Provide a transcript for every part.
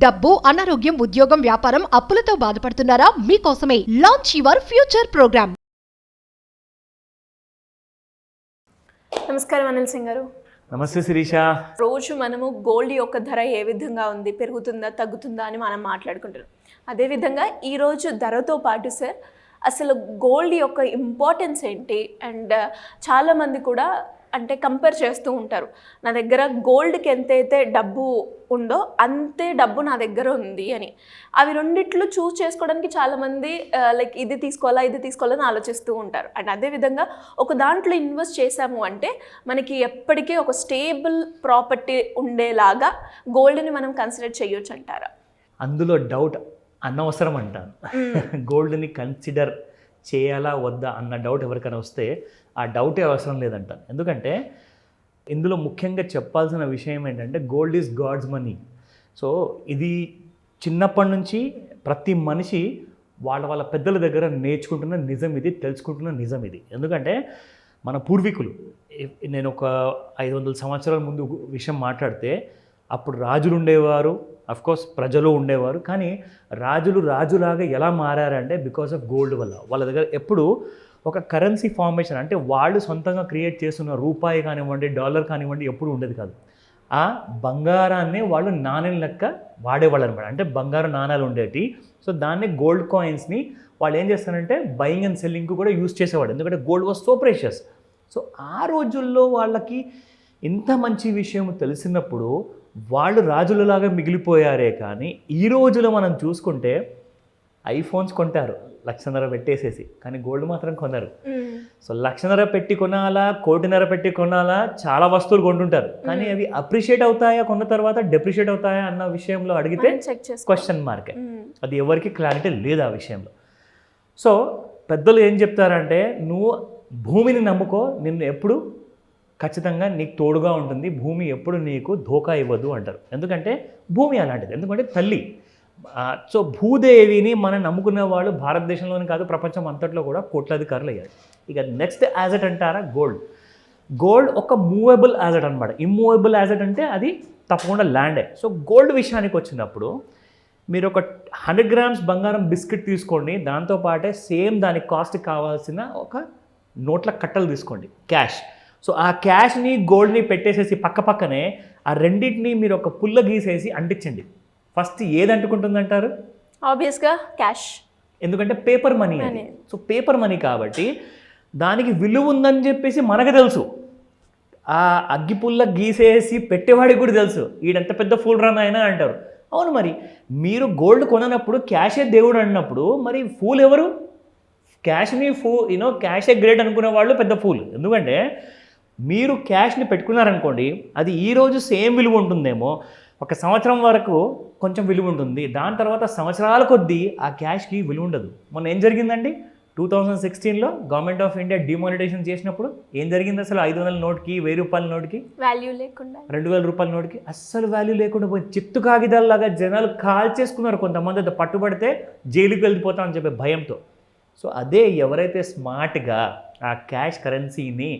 డబ్బు, అనారోగ్యం, ఉద్యోగం, వ్యాపారం, అప్పులతో బాధపడుతున్నారా? మీకోసమే లాంచ్ యువర్ ఫ్యూచర్ ప్రోగ్రామ్. నమస్కారం అనిల్ సింగ్ గారు. నమస్తే శిరీష. రోజు మనము గోల్డ్ యొక్క ధర ఏ విధంగా ఉంది, పెరుగుతుందా తగ్గుతుందా అని మనం మాట్లాడుకుంటున్నాం. అదేవిధంగా ఈరోజు ధరతో పాటు సార్ అసలు గోల్డ్ యొక్క ఇంపార్టెన్స్ ఏంటి అండ్ చాలామంది కూడా అంటే కంపేర్ చేస్తూ ఉంటారు. నా దగ్గర గోల్డ్కి ఎంతైతే డబ్బు ఉందో అంతే డబ్బు నా దగ్గర ఉంది అని. అవి రెండిట్లు చూస్ చేసుకోవడానికి చాలామంది లైక్ ఇది తీసుకోవాలని ఆలోచిస్తూ ఉంటారు. అండ్ అదేవిధంగా ఒక దాంట్లో ఇన్వెస్ట్ చేసాము అంటే మనకి ఎప్పటికీ ఒక స్టేబుల్ ప్రాపర్టీ ఉండేలాగా గోల్డ్ని మనం కన్సిడర్ చేయొచ్చు అంటారా? అందులో డౌట్ అనవసరం అంటాను. గోల్డ్ని కన్సిడర్ చేయాలా వద్దా అన్న డౌట్ ఎవరికైనా వస్తే ఆ డౌటే అవసరం లేదంటాను. ఎందుకంటే ఇందులో ముఖ్యంగా చెప్పాల్సిన విషయం ఏంటంటే gold is god's money. So ఇది చిన్నప్పటి నుంచి ప్రతి మనిషి వాళ్ళ పెద్దల దగ్గర నేర్చుకుంటున్న నిజం ఇది, తెలుసుకుంటున్న నిజం ఇది. ఎందుకంటే మన పూర్వీకులు, నేను ఒక 500 సంవత్సరాల ముందు విషయం మాట్లాడితే అప్పుడు రాజులు ఉండేవారు, అఫ్కోర్స్ ప్రజలు ఉండేవారు. కానీ రాజులాగా ఎలా మారారంటే బికాస్ ఆఫ్ గోల్డ్ వల్ల. వాళ్ళ దగ్గర ఎప్పుడు ఒక కరెన్సీ ఫార్మేషన్ అంటే వాళ్ళు సొంతంగా క్రియేట్ చేస్తున్న రూపాయి కానివ్వండి, డాలర్ కానివ్వండి ఎప్పుడు ఉండేది కాదు. ఆ బంగారాన్ని వాళ్ళు నాణ్యం లెక్క వాడేవాళ్ళు అనమాట. అంటే బంగారు నాణాలు ఉండేవి. సో దాన్ని గోల్డ్ కాయిన్స్ని వాళ్ళు ఏం చేస్తారంటే బయింగ్ అండ్ సెల్లింగ్కి కూడా యూజ్ చేసేవాడు. ఎందుకంటే gold was so precious. So ఆ రోజుల్లో వాళ్ళకి ఇంత మంచి విషయం తెలిసినప్పుడు వాళ్ళు రాజులలాగా మిగిలిపోయారే. కానీ ఈ రోజులో మనం చూసుకుంటే ఐఫోన్స్ కొంటారు 1,50,000 పెట్టేసేసి, కానీ గోల్డ్ మాత్రం కొనరు. సో 1,00,000 పెట్టి కొనాలా, 1,50,000 పెట్టి కొనాలా, చాలా వస్తువులు కొంటుంటారు. కానీ అవి అప్రిషియేట్ అవుతాయా, కొన్న తర్వాత డెప్రిషియేట్ అవుతాయా అన్న విషయంలో అడిగితే క్వశ్చన్ మార్కే. అది ఎవరికి క్లారిటీ లేదు ఆ విషయంలో. సో పెద్దలు ఏం చెప్తారంటే నువ్వు భూమిని నమ్ముకో, నిన్ను ఎప్పుడు ఖచ్చితంగా నీకు తోడుగా ఉంటుంది, భూమి ఎప్పుడు నీకు ధోకా ఇవ్వదు అంటారు. ఎందుకంటే భూమి అలాంటిది, ఎందుకంటే తల్లి. సో భూదేవిని మనం నమ్ముకున్న వాళ్ళు భారతదేశంలోని కాదు ప్రపంచం అంతట్లో కూడా కోట్లాధికారులు అయ్యారు. ఇక నెక్స్ట్ యాజెట్ అంటారా గోల్డ్ ఒక మూవబుల్ యాజెట్ అనమాట. ఇమ్మూవబుల్ యాజెట్ అంటే అది తప్పకుండా ల్యాండే. సో గోల్డ్ విషయానికి వచ్చినప్పుడు మీరు ఒక 100 grams బంగారం బిస్కెట్ తీసుకోండి, దాంతోపాటే సేమ్ దానికి కాస్ట్ కావాల్సిన ఒక నోట్ల కట్టలు తీసుకోండి, క్యాష్. సో ఆ క్యాష్ని గోల్డ్ని పెట్టేసేసి పక్కనే ఆ రెండింటిని మీరు ఒక పుల్ల గీసేసి అంటించండి. ఫస్ట్ ఏది అంటుకుంటుందంటారు? ఆబ్వియస్గా క్యాష్. ఎందుకంటే పేపర్ మనీ అని. సో పేపర్ మనీ కాబట్టి దానికి విలువ ఉందని చెప్పేసి మనకు తెలుసు. ఆ అగ్గిపుల్ల గీసేసి పెట్టేవాడికి కూడా తెలుసు, ఈడంత పెద్ద ఫూల్ రన్ అయినా అంటారు. అవును, మరి మీరు గోల్డ్ కొననప్పుడు క్యాషే దేవుడు అన్నప్పుడు మరి ఫూల్ ఎవరు? క్యాష్ని క్యాషే గ్రేట్ అనుకునే వాళ్ళు పెద్ద ఫూల్. ఎందుకంటే మీరు క్యాష్ని పెట్టుకున్నారనుకోండి, అది ఈరోజు సేమ్ విలువ ఉంటుందేమో, ఒక సంవత్సరం వరకు కొంచెం విలువ ఉంటుంది, దాని తర్వాత సంవత్సరాల కొద్దీ ఆ క్యాష్కి విలువ ఉండదు. మొన్న ఏం జరిగిందండి? 2016లో గవర్నమెంట్ ఆఫ్ ఇండియా డిమానిటైజేషన్ చేసినప్పుడు ఏం జరిగింది? అసలు 500 నోట్కి, 1000 రూపాయల నోట్కి వాల్యూ లేకుండా, 2000 రూపాయల నోట్కి అస్సలు వాల్యూ లేకుండా పోయి చిత్తు కాగితాల్లాగా జనాలు కాల్ చేసుకున్నారు. కొంతమంది అయితే పట్టుబడితే జైలుకి వెళ్ళిపోతామని చెప్పే భయంతో. సో అదే ఎవరైతే స్మార్ట్గా ఆ క్యాష్ కరెన్సీని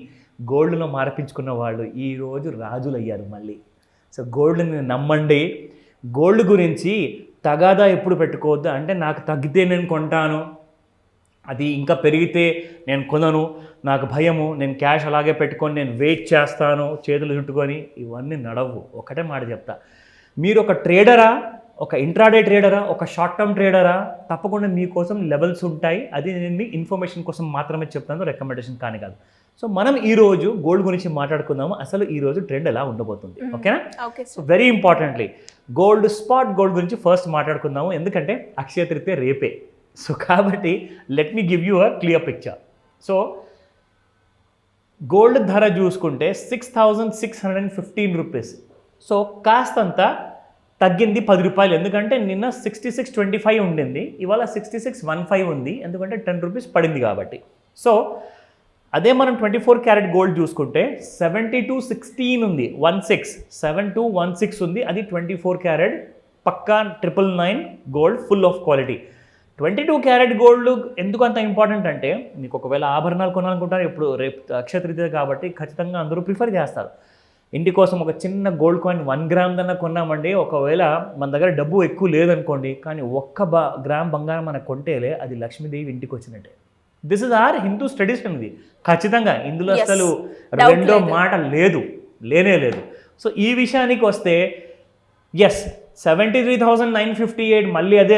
గోల్డ్లో మార్పించుకున్న వాళ్ళు ఈరోజు రాజులు అయ్యారు మళ్ళీ. సో గోల్డ్ని నమ్మండి. గోల్డ్ గురించి తగాదా ఎప్పుడు పెట్టుకోవద్దు. అంటే నాకు తగ్గితే నేను కొంటాను, అది ఇంకా పెరిగితే నేను కొనను, నాకు భయము, నేను క్యాష్ అలాగే పెట్టుకొని నేను వెయిట్ చేస్తాను చేతులు చుట్టుకొని, ఇవన్నీ నడవు. ఒకటే మాట చెప్తా, మీరు ఒక ట్రేడరా, ఒక ఇంట్రాడే ట్రేడరా, ఒక షార్ట్ టర్మ్ ట్రేడరా, తప్పకుండా మీకోసం లెవెల్స్ ఉంటాయి. అది నేను మీ ఇన్ఫర్మేషన్ కోసం మాత్రమే చెప్తాను, రికమెండేషన్ కానీ కాదు. సో మనం ఈరోజు గోల్డ్ గురించి మాట్లాడుకుందాము. అసలు ఈరోజు ట్రెండ్ ఎలా ఉండబోతుంది, ఓకేనా? So very importantly spot gold గురించి ఫస్ట్ మాట్లాడుకుందాము. ఎందుకంటే అక్షయ తృతీయ రేపే. సో కాబట్టి let me give you a clear picture. So gold ధర చూసుకుంటే 6,615 రూపీస్. సో కాస్తంత తగ్గింది 10 రూపాయలు. ఎందుకంటే నిన్న 6625 ఉండింది, ఇవాళ 6615 ఉంది. ఎందుకంటే 10 రూపీస్ పడింది కాబట్టి. సో అదే మనం 24 క్యారెట్ గోల్డ్ చూసుకుంటే 7216 ఉంది, 7216 ఉంది. అది 24 క్యారెట్ పక్కా 999 gold, full of quality. 22 carat gold ఎందుకు అంత ఇంపార్టెంట్ అంటే, మీకు ఒకవేళ ఆభరణాలు కొనాలనుకుంటారు, ఇప్పుడు రేపు అక్షయ తృతీయ కాబట్టి ఖచ్చితంగా అందరూ ప్రిఫర్ చేస్తారు. ఇంటి కోసం ఒక చిన్న గోల్డ్ కాయిన్ 1 గ్రామ్ దన్నా కొన్నామండి, ఒకవేళ మన దగ్గర డబ్బు ఎక్కువ లేదనుకోండి, కానీ ఒక్క గ్రామ్ బంగారం మనకు కొంటేలే అది లక్ష్మీదేవి ఇంటికి వచ్చినట్టే. This is our Hindu tradition. ఇది ఖచ్చితంగా ఇందులో Yes. అసలు Doubt రెండో లేదు. మాట లేనే లేదు. సో ఈ విషయానికి వస్తే ఎస్ 73,958 మళ్ళీ అదే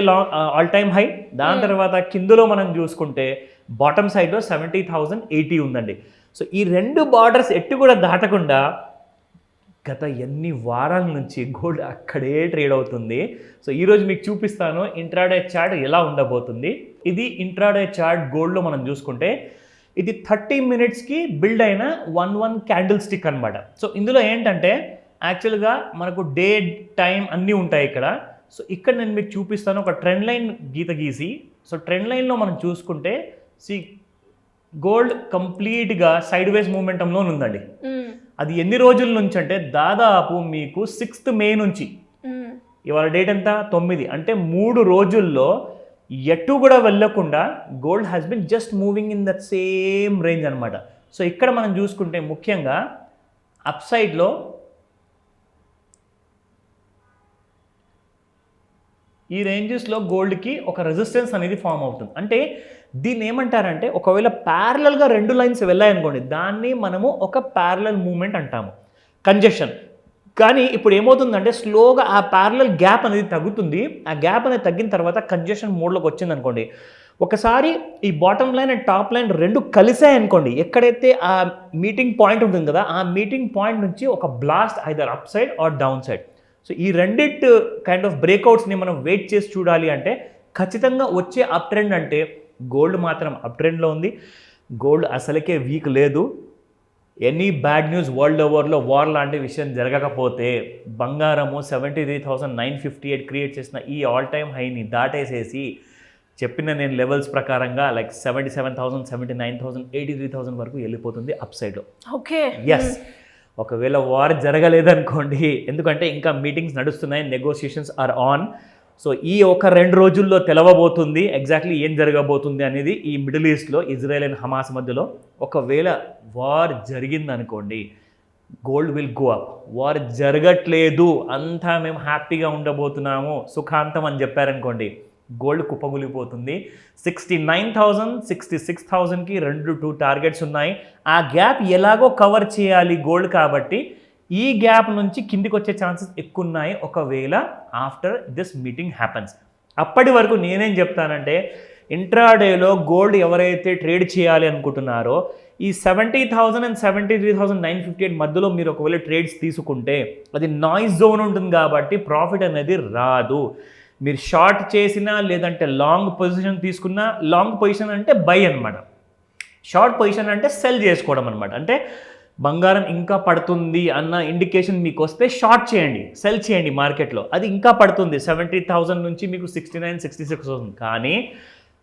ఆల్ టైమ్ హై. దాని తర్వాత కిందలో మనం చూసుకుంటే బాటమ్ సైడ్లో 70,080 ఉందండి. సో ఈ రెండు బార్డర్స్ ఎట్టు కూడా దాటకుండా గత ఎన్ని వారాల నుంచి గోల్డ్ అక్కడే ట్రేడ్ అవుతుంది. సో ఈరోజు మీకు చూపిస్తాను ఇంట్రాడే చార్ట్ ఎలా ఉండబోతుంది. ఇది ఇంట్రాడే చార్ట్ గోల్డ్లో మనం చూసుకుంటే ఇది 30 మినిట్స్కి బిల్డ్ అయిన 1 క్యాండిల్ స్టిక్ అనమాట. సో ఇందులో ఏంటంటే యాక్చువల్గా మనకు డే టైం అన్నీ ఉంటాయి ఇక్కడ. సో ఇక్కడ నేను మీకు చూపిస్తాను ఒక ట్రెండ్ లైన్ గీసి. సో ట్రెండ్ లైన్లో మనం చూసుకుంటే గోల్డ్ కంప్లీట్గా సైడ్ వేస్ మూమెంటంలో ఉందండి. అది ఎన్ని రోజుల నుంచి అంటే దాదాపు మీకు 6th మే నుంచి ఇవాళ డేట్ ఎంత 9, అంటే 3 రోజుల్లో ఎటు కూడా వెళ్ళకుండా gold has been just moving in that same range అనమాట. సో ఇక్కడ మనం చూసుకుంటే ముఖ్యంగా అప్ సైడ్లో ఈ రేంజెస్లో గోల్డ్కి ఒక రెసిస్టెన్స్ అనేది ఫామ్ అవుతుంది. అంటే దీన్ని ఏమంటారంటే ఒకవేళ ప్యారలల్గా 2 లైన్స్ వెళ్ళాయనుకోండి దాన్ని మనము ఒక ప్యారలల్ మూమెంట్ అంటాము, కంజెషన్. కానీ ఇప్పుడు ఏమవుతుందంటే స్లోగా ఆ ప్యారలల్ గ్యాప్ అనేది తగ్గుతుంది. ఆ గ్యాప్ అనేది తగ్గిన తర్వాత కంజెషన్ మోడ్లోకి వచ్చింది అనుకోండి, ఒకసారి ఈ bottom line and top line 2 కలిసాయనుకోండి, ఎక్కడైతే ఆ మీటింగ్ పాయింట్ ఉంటుంది కదా ఆ మీటింగ్ పాయింట్ నుంచి ఒక blast either up side or down side. So ఈ రెండిట్ కైండ్ ఆఫ్ బ్రేక్అవుట్స్ని మనం వెయిట్ చేసి చూడాలి అంటే ఖచ్చితంగా వచ్చే అప్ ట్రెండ్ అంటే గోల్డ్ మాత్రం అప్ ట్రెండ్లో ఉంది. గోల్డ్ అసలుకే వీక్ లేదు. ఎనీ బ్యాడ్ న్యూస్ వరల్డ్ ఓవర్లో వార్ లాంటి విషయం జరగకపోతే బంగారము 73,958 క్రియేట్ చేసిన ఈ ఆల్ టైమ్ హైని దాటేసేసి చెప్పిన నేను లెవెల్స్ ప్రకారంగా లైక్ 77,000, 79,000, 83,000 వరకు వెళ్ళిపోతుంది అప్ సైడ్లో. ఓకే. ఎస్, ఒకవేళ వార్ జరగలేదనుకోండి, ఎందుకంటే ఇంకా మీటింగ్స్ నడుస్తున్నాయి, నెగోషియేషన్స్ ఆర్ ఆన్. సో ఈ ఒక 2 రోజుల్లో తెలవబోతుంది ఎగ్జాక్ట్లీ ఏం జరగబోతుంది అనేది ఈ మిడిల్ ఈస్ట్లో ఇజ్రాయెల్ అండ్ హమాస్ మధ్యలో. ఒకవేళ వార్ జరిగిందనుకోండి gold will go up. War జరగట్లేదు, అంతా మేము హ్యాపీగా ఉండబోతున్నాము, సుఖాంతం అని చెప్పారనుకోండి గోల్డ్ కుప్పగులిపోతుంది. 69,000, 66,000కి 2 టార్గెట్స్ ఉన్నాయి. ఆ గ్యాప్ ఎలాగో కవర్ చేయాలి గోల్డ్, కాబట్టి ఈ గ్యాప్ నుంచి కిందికి వచ్చే ఛాన్సెస్ ఎక్కువ ఉన్నాయి ఒకవేళ ఆఫ్టర్ దిస్ మీటింగ్ హ్యాపన్స్. అప్పటి వరకు నేనేం చెప్తానంటే ఇంట్రాడేలో గోల్డ్ ఎవరైతే ట్రేడ్ చేయాలి అనుకుంటున్నారో ఈ 70,000 and 73,958 మధ్యలో మీరు ఒకవేళ ట్రేడ్స్ తీసుకుంటే అది నాయిస్ జోన్ ఉంటుంది కాబట్టి ప్రాఫిట్ అనేది రాదు. మీరు షార్ట్ చేసినా లేదంటే లాంగ్ పొజిషన్ తీసుకున్నా, లాంగ్ పొజిషన్ అంటే బై అనమాట, షార్ట్ పొజిషన్ అంటే సెల్ చేసుకోవడం అనమాట. అంటే బంగారం ఇంకా పడుతుంది అన్న ఇండికేషన్ మీకు వస్తే షార్ట్ చేయండి, సెల్ చేయండి మార్కెట్లో. అది ఇంకా పడుతుంది 70,000 నుంచి మీకు 69,000, 66,000. కానీ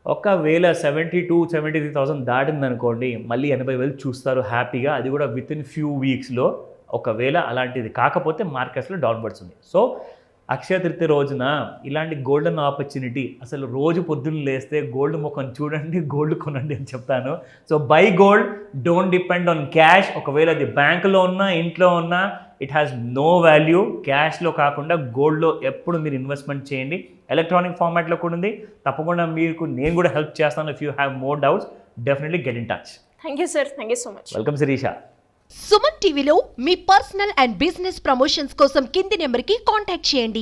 ఒకవేళ 72,000, 73,000 దాటిందనుకోండి మళ్ళీ 80,000 చూస్తారు హ్యాపీగా, అది కూడా విత్ ఇన్ ఫ్యూ వీక్స్లో. ఒకవేళ అలాంటిది కాకపోతే మార్కెట్స్లో డౌన్వర్డ్స్ ఉంది. సో అక్షయ తృతీయ రోజున ఇలాంటి గోల్డెన్ ఆపర్చునిటీ, అసలు రోజు పొద్దున్న లేస్తే గోల్డ్ ముఖం చూడండి, గోల్డ్ కొనండి అని చెప్తాను. So buy gold, don't depend on cash. ఒకవేళ అది బ్యాంకులో ఉన్నా ఇంట్లో ఉన్నా ఇట్ హ్యాస్ నో వాల్యూ. క్యాష్లో కాకుండా గోల్డ్లో ఎప్పుడు మీరు ఇన్వెస్ట్మెంట్ చేయండి. ఎలక్ట్రానిక్ ఫార్మాట్లో కూడా ఉంది, తప్పకుండా మీకు నేను కూడా హెల్ప్ చేస్తాను. If you have more doubts definitely get in touch. Thank you sir, thank you so much. Welcome Shirisha. Suman టీవీలో మీ పర్సనల్ అండ్ బిజినెస్ ప్రమోషన్స్ కోసం కింది నెంబర్కి కాంటాక్ట్ చేయండి.